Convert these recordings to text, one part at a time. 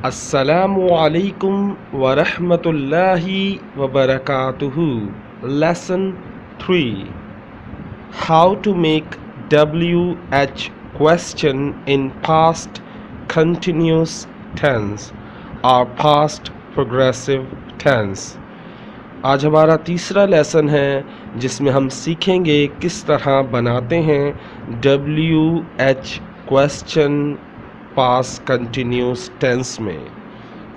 अस्सलामु अलैकुम वरहमतुल्लाहि वबरकातुहू। Lesson 3, how to make WH question in past continuous tense और पास्ट प्रोग्रेसिव टेंस। आज हमारा तीसरा लेसन है जिसमें हम सीखेंगे किस तरह बनाते हैं WH question past continuous tense में।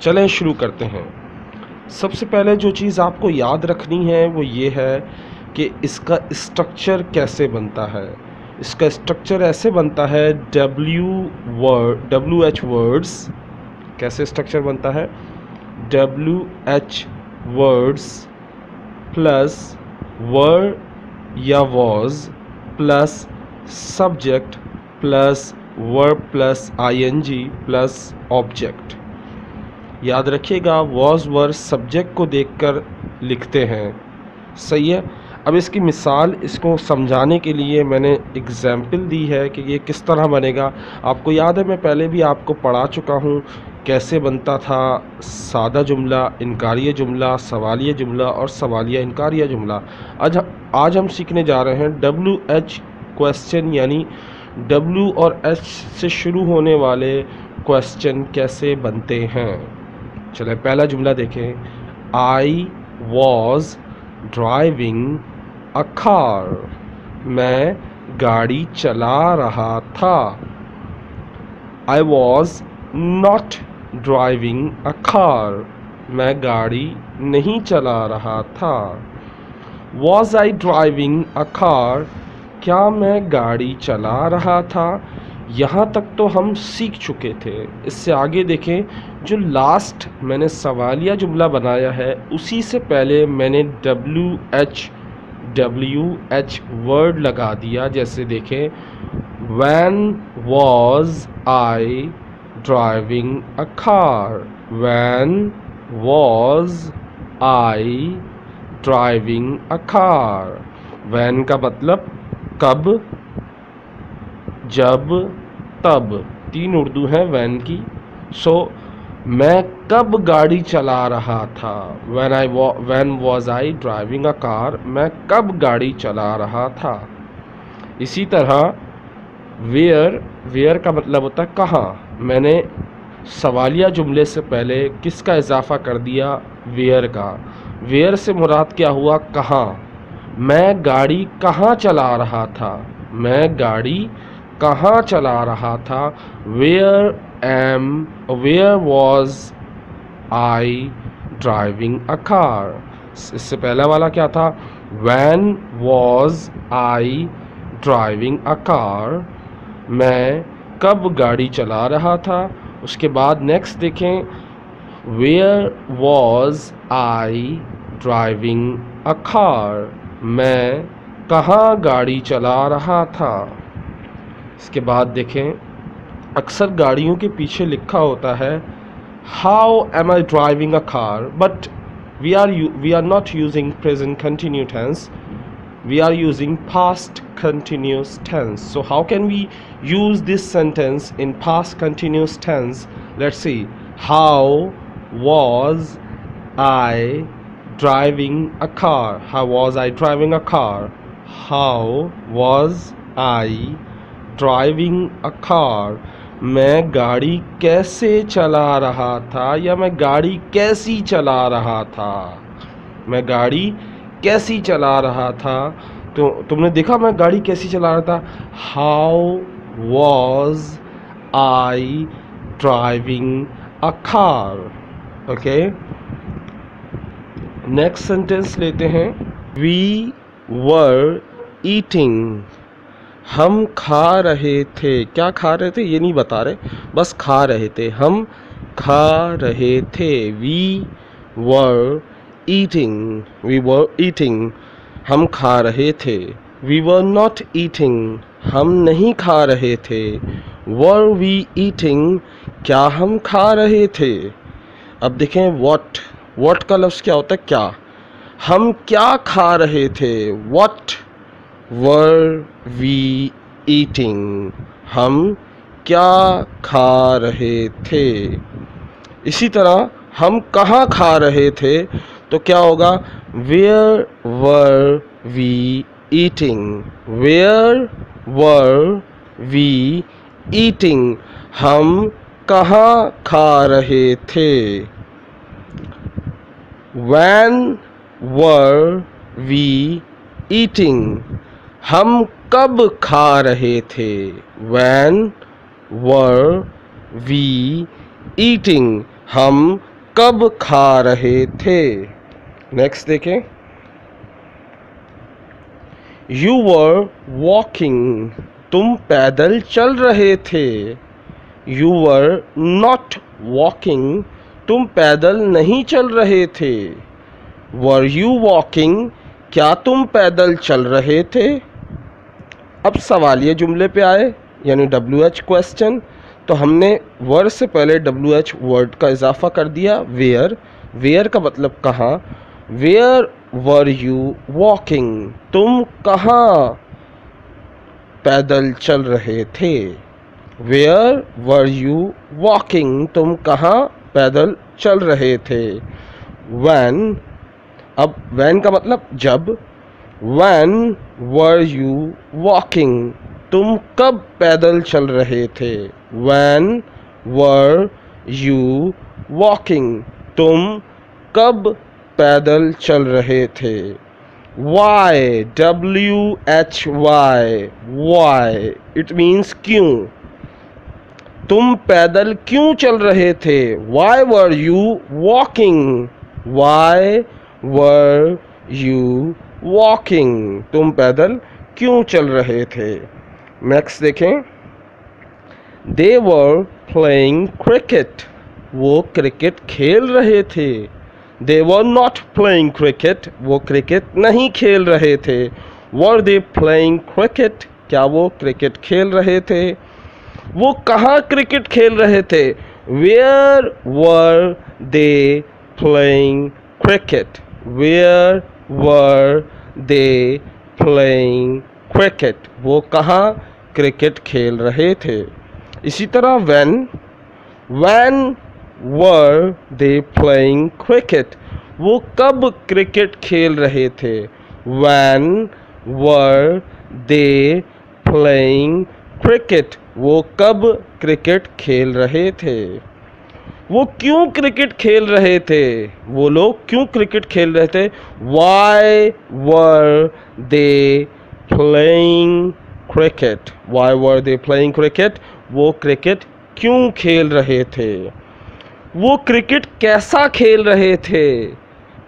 चलें शुरू करते हैं। सबसे पहले जो चीज़ आपको याद रखनी है वो ये है कि इसका स्ट्रक्चर कैसे बनता है। इसका स्ट्रक्चर ऐसे बनता है WH वर्ड्स। कैसे स्ट्रक्चर बनता है? WH वर्ड्स प्लस वर या was plus subject plus verb plus ING plus object. याद रखिएगा, वॉज वर सब्जेक्ट को देखकर लिखते हैं। सही है। अब इसकी मिसाल, इसको समझाने के लिए मैंने एग्जाम्पल दी है कि ये किस तरह बनेगा। आपको याद है, मैं पहले भी आपको पढ़ा चुका हूँ कैसे बनता था सादा जुमला, इनकारिया जुमला, सवालिया जुमला और सवालिया इनकारिया जुमला। आज हम सीखने जा रहे हैं WH क्वेश्चन, यानी W और H से शुरू होने वाले क्वेश्चन कैसे बनते हैं। चलें पहला जुमला देखें। I was driving a car। मैं गाड़ी चला रहा था। I was not driving a car। मैं गाड़ी नहीं चला रहा था। Was I driving a car? क्या मैं गाड़ी चला रहा था? यहाँ तक तो हम सीख चुके थे। इससे आगे देखें, जो लास्ट मैंने सवालिया जुमला बनाया है उसी से पहले मैंने WH वर्ड लगा दिया। जैसे देखें, When was I driving a car? When was I driving a car? When का मतलब कब, जब, तब। 3 उर्दू हैं वैन की। मैं कब गाड़ी चला रहा था। When was I driving a car? मैं कब गाड़ी चला रहा था। इसी तरह where का मतलब होता है कहाँ। मैंने सवालिया जुमले से पहले किसका इजाफा कर दिया? where का। where से मुराद क्या हुआ? कहाँ। मैं गाड़ी कहाँ चला रहा था। मैं गाड़ी कहाँ चला रहा था। Where was I driving a car? इससे पहला वाला क्या था? When was I driving a car? मैं कब गाड़ी चला रहा था। उसके बाद नेक्स्ट देखें, Where was I driving a car? मैं कहाँ गाड़ी चला रहा था। इसके बाद देखें, अक्सर गाड़ियों के पीछे लिखा होता है How am I driving a car? But we are not using present continuous tense. We are using past continuous tense. So how can we use this sentence in past continuous tense? Let's see. How was I driving a car? How was I driving a car? How was I driving a car? मैं गाड़ी कैसे चला रहा था, या मैं गाड़ी कैसी चला रहा था। मैं गाड़ी कैसी चला रहा था। तो तुमने देखा मैं गाड़ी कैसी चला रहा था। How was I driving a car? Okay, next sentence लेते हैं। We were eating। हम खा रहे थे। क्या खा रहे थे ये नहीं बता रहे, बस खा रहे थे। हम खा रहे थे। We were eating। We were eating। हम खा रहे थे। We were not eating। हम नहीं खा रहे थे। Were we eating? क्या हम खा रहे थे। अब देखें what का लफ्ज़ क्या होता है? क्या। हम क्या खा रहे थे। What were we eating? हम क्या खा रहे थे। इसी तरह हम कहाँ खा रहे थे तो क्या होगा, where were we eating, where were we eating, हम कहाँ खा रहे थे। व्हेन वर वी ईटिंग, हम कब खा रहे थे। व्हेन वर वी ईटिंग, हम कब खा रहे थे। नेक्स्ट देखें, यू वर वॉकिंग, तुम पैदल चल रहे थे। यू वर नॉट वॉकिंग, तुम पैदल नहीं चल रहे थे। वर यू वॉकिंग, क्या तुम पैदल चल रहे थे। अब सवालिया जुमले पे आए, यानी WH क्वेश्चन। तो हमने वर से पहले WH वर्ड का इजाफा कर दिया, वेयर। वेयर का मतलब कहाँ। वेयर वर यू वॉकिंग, तुम कहाँ पैदल चल रहे थे। वेयर वर यू वॉकिंग, तुम कहाँ पैदल चल रहे थे। व्हेन, अब व्हेन का मतलब जब। व्हेन वर यू वॉकिंग, तुम कब पैदल चल रहे थे। व्हेन वर यू वॉकिंग, तुम कब पैदल चल रहे थे। Why, WHY, why, it means क्यों। तुम पैदल क्यों चल रहे थे। Why were you walking, why were you walking, तुम पैदल क्यों चल रहे थे। नेक्स्ट देखें, दे वर प्लेइंग क्रिकेट, वो क्रिकेट खेल रहे थे। They were not playing cricket, वो क्रिकेट नहीं खेल रहे थे। वर दे प्लेइंग क्रिकेट, क्या वो क्रिकेट खेल रहे थे। वो कहाँ क्रिकेट खेल रहे थे। Where were they playing cricket, where were they playing cricket, वो कहाँ क्रिकेट खेल रहे थे। इसी तरह when were they playing cricket, वो कब क्रिकेट खेल रहे थे। When were they playing cricket, वो कब क्रिकेट खेल रहे थे। वो क्यों क्रिकेट खेल रहे थे, वो लोग क्यों क्रिकेट खेल रहे थे। Why were they playing cricket, why were they playing cricket, वो क्रिकेट क्यों खेल रहे थे। वो क्रिकेट कैसा खेल रहे थे,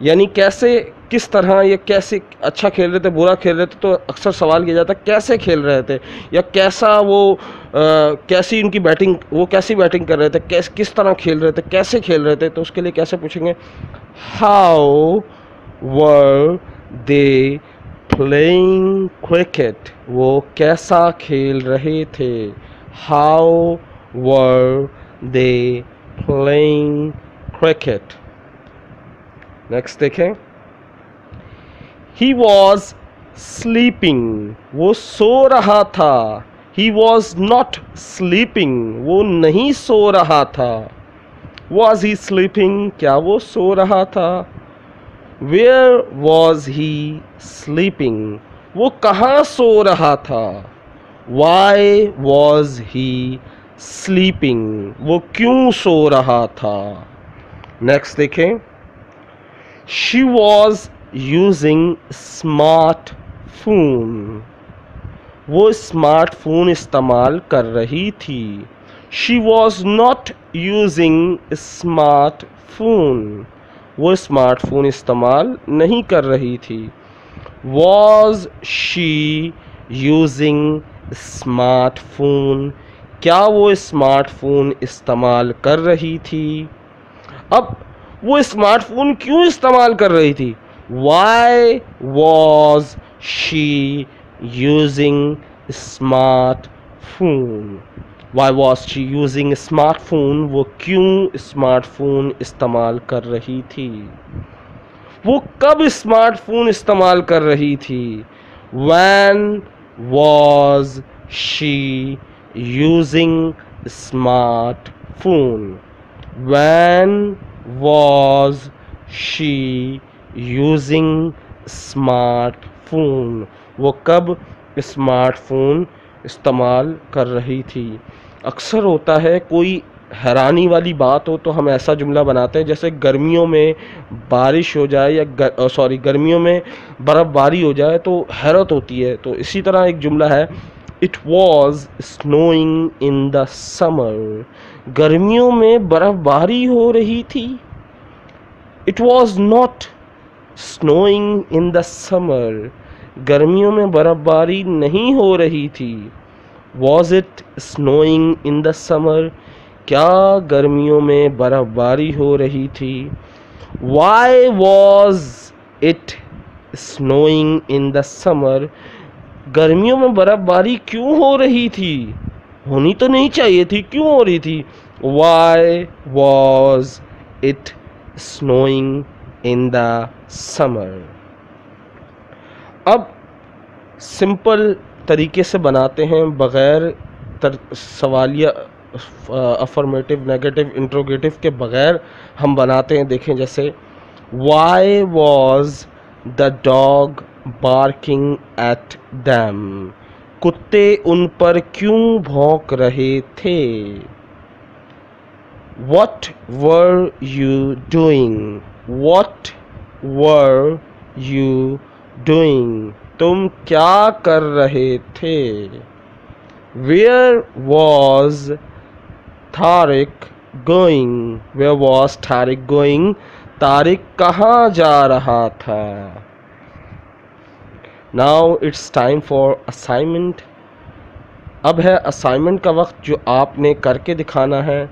यानी कैसे, किस तरह, या कैसे अच्छा खेल रहे थे, बुरा खेल रहे थे। तो अक्सर सवाल किया जाता है कैसे खेल रहे थे, या कैसा वो कैसी उनकी बैटिंग, वो कैसी बैटिंग कर रहे थे, किस तरह खेल रहे थे, कैसे खेल रहे थे। तो उसके लिए कैसे पूछेंगे, how were they playing cricket, वो कैसा खेल रहे थे। How were they playing cricket. Next देखें, ही वॉज स्लीपिंग, वो सो रहा था। ही वॉज नॉट स्लीपिंग, वो नहीं सो रहा था। वॉज ही स्लीपिंग, क्या वो सो रहा था। वेयर वॉज ही स्लीपिंग, वो कहाँ सो रहा था। वाई वॉज ही स्लीपिंग, वो क्यों सो रहा था। नेक्स्ट देखें, शी वॉज यूजिंग स्मार्टफोन, वो स्मार्टफोन इस्तेमाल कर रही थी। She was not using smartphone, वो स्मार्टफोन इस्तेमाल नहीं कर रही थी। वॉज शी यूजिंग स्मार्टफोन, क्या वो स्मार्टफोन इस्तेमाल कर रही थी। अब वो स्मार्टफोन क्यों इस्तेमाल कर रही थी। Why was she using smartphone, why was she using smartphone, वो क्यों स्मार्टफोन इस्तेमाल कर रही थी। वो कब स्मार्टफोन इस्तेमाल कर रही थी। When was she using smartphone, When was she using smartphone? वो कब स्मार्टफोन इस्तेमाल कर रही थी। अक्सर होता है कोई हैरानी वाली बात हो तो हम ऐसा जुमला बनाते हैं, जैसे गर्मियों में बारिश हो जाए या गर्मियों में बर्फ़बारी हो जाए तो हैरत होती है। तो इसी तरह एक जुमला है, it was snowing in the summer. गर्मियों में बर्फ़बारी हो रही थी। It was not snowing in the summer. गर्मियों में बर्फ़बारी नहीं हो रही थी। Was it snowing in the summer? क्या गर्मियों में बर्फ़बारी हो रही थी? Why was it snowing in the summer? गर्मियों में बर्फ़बारी क्यों हो रही थी? होनी तो नहीं चाहिए थी, क्यों हो रही थी? Why was it snowing in the summer? अब सिंपल तरीके से बनाते हैं, बग़ैर सवालिया अफर्मेटिव नेगेटिव इंट्रोगेटिव के बग़ैर हम बनाते हैं। देखें जैसे, why was the dog barking at them? कुत्ते उन पर क्यों भौंक रहे थे? What were you doing? What were you doing? तुम क्या कर रहे थे? Where was Tariq going? Where was Tariq going? Tariq कहाँ जा रहा था? Now it's time for assignment. अब है असाइनमेंट का वक्त, जो आपने करके दिखाना है।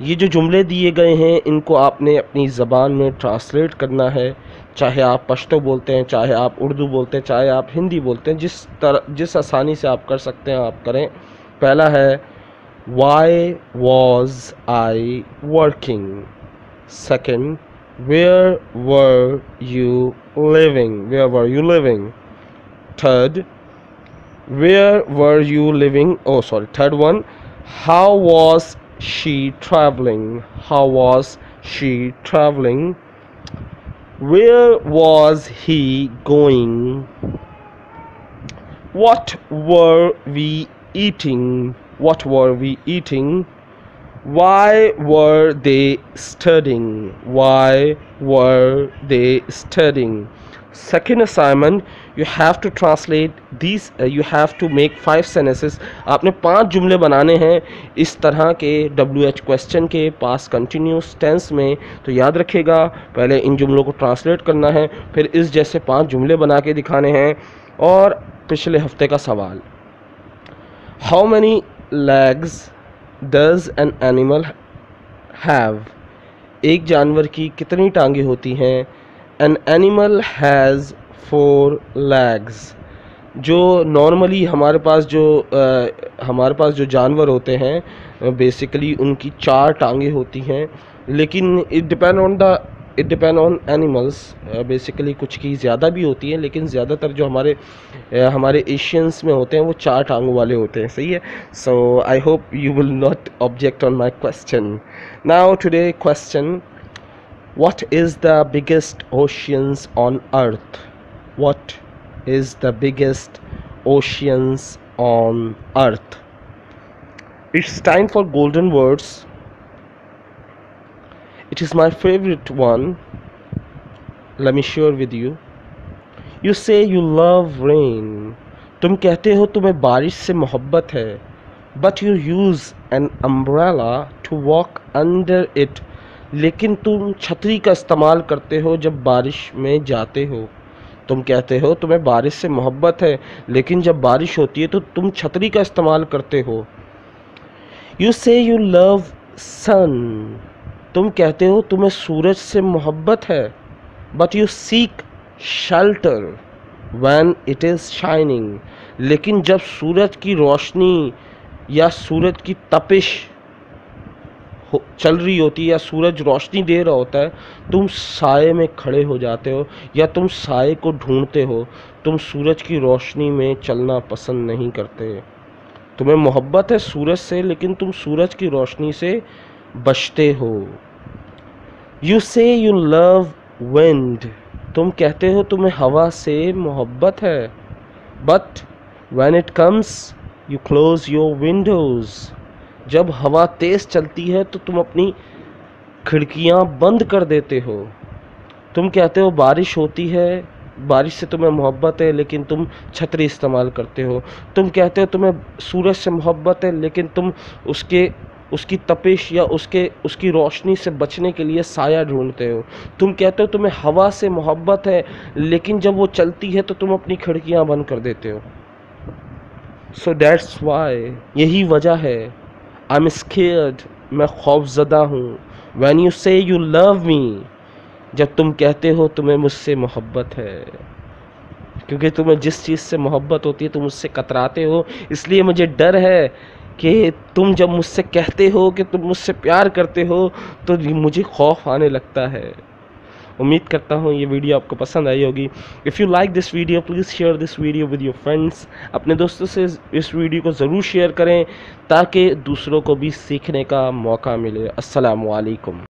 ये जो जुमले दिए गए हैं इनको आपने अपनी ज़बान में ट्रांसलेट करना है, चाहे आप पश्तो बोलते हैं, चाहे आप उर्दू बोलते हैं, चाहे आप हिंदी बोलते हैं, जिस आसानी से आप कर सकते हैं आप करें। पहला है, why was I working? Second, where were you living? Where were you living? Third, where were you living? Third one, how was she traveling? How was she traveling? Where was he going? What were we eating? What were we eating? Why were they studying? Why were they studying? Second assignment, you have to translate these, you have to make 5 sentences. आपने 5 जुमले बनाने हैं इस तरह के WH question के पास continuous tense में। तो याद रखिएगा, पहले इन जुमलों को ट्रांसलेट करना है, फिर इस जैसे 5 जुमले बना के दिखाने हैं। और पिछले हफ्ते का सवाल, how many legs does an animal have? एक जानवर की कितनी टांगें होती हैं? An animal has 4 legs. जो नॉर्मली हमारे पास जो जानवर होते हैं बेसिकली उनकी 4 टांगें होती हैं, लेकिन it depend on animals. Basically कुछ की ज़्यादा भी होती हैं, लेकिन ज़्यादातर जो हमारे एशियंस में होते हैं वो 4 टांगों वाले होते हैं। सही है। So I hope you will not object on my question. Now today question, what is the biggest oceans on earth? What is the biggest oceans on earth? It's time for golden words. It is my favorite one. Let me share with you. You say you love rain. तुम कहते हो तुम्हें बारिश से मोहब्बत है. But you use an umbrella to walk under it. लेकिन तुम छतरी का इस्तेमाल करते हो जब बारिश में जाते हो। तुम कहते हो तुम्हें बारिश से मोहब्बत है, लेकिन जब बारिश होती है तो तुम छतरी का इस्तेमाल करते हो। यू से यू लव सन। तुम कहते हो तुम्हें सूरज से मोहब्बत है। But you seek shelter when it is shining. लेकिन जब सूरज की रोशनी या सूरज की तपिश चल रही होती है या सूरज रोशनी दे रहा होता है, तुम साए में खड़े हो जाते हो या तुम साए को ढूंढते हो। तुम सूरज की रोशनी में चलना पसंद नहीं करते। तुम्हें मोहब्बत है सूरज से, लेकिन तुम सूरज की रोशनी से बचते हो। यू से यू लव विंड, तुम कहते हो तुम्हें हवा से मोहब्बत है, but when it comes you close your Windows, जब हवा तेज़ चलती है तो तुम अपनी खिड़कियां बंद कर देते हो। तुम कहते हो बारिश होती है, बारिश से तुम्हें मोहब्बत है, लेकिन तुम छतरी इस्तेमाल करते हो। तुम कहते हो तुम्हें सूरज से मोहब्बत है, लेकिन तुम उसकी तपिश या उसकी रोशनी से बचने के लिए साया ढूंढते हो। तुम कहते हो तुम्हें हवा से मोहब्बत है, लेकिन जब वो चलती है तो तुम अपनी खिड़कियां बंद कर देते हो। सो दैट्स वाई, यही वजह है। आई एम स्केयर्ड, मैं खौफज़दा हूँ। व्हेन यू से यू लव मी, जब तुम कहते हो तुम्हें मुझसे मोहब्बत है, क्योंकि तुम्हें जिस चीज़ से मोहब्बत होती है तुम उससे कतराते हो। इसलिए मुझे डर है कि तुम जब मुझसे कहते हो कि तुम मुझसे प्यार करते हो तो मुझे खौफ आने लगता है। उम्मीद करता हूँ ये वीडियो आपको पसंद आई होगी। If you like this video please share this video with your friends. अपने दोस्तों से इस वीडियो को ज़रूर शेयर करें ताकि दूसरों को भी सीखने का मौका मिले। अस्सलामु अलैकुम।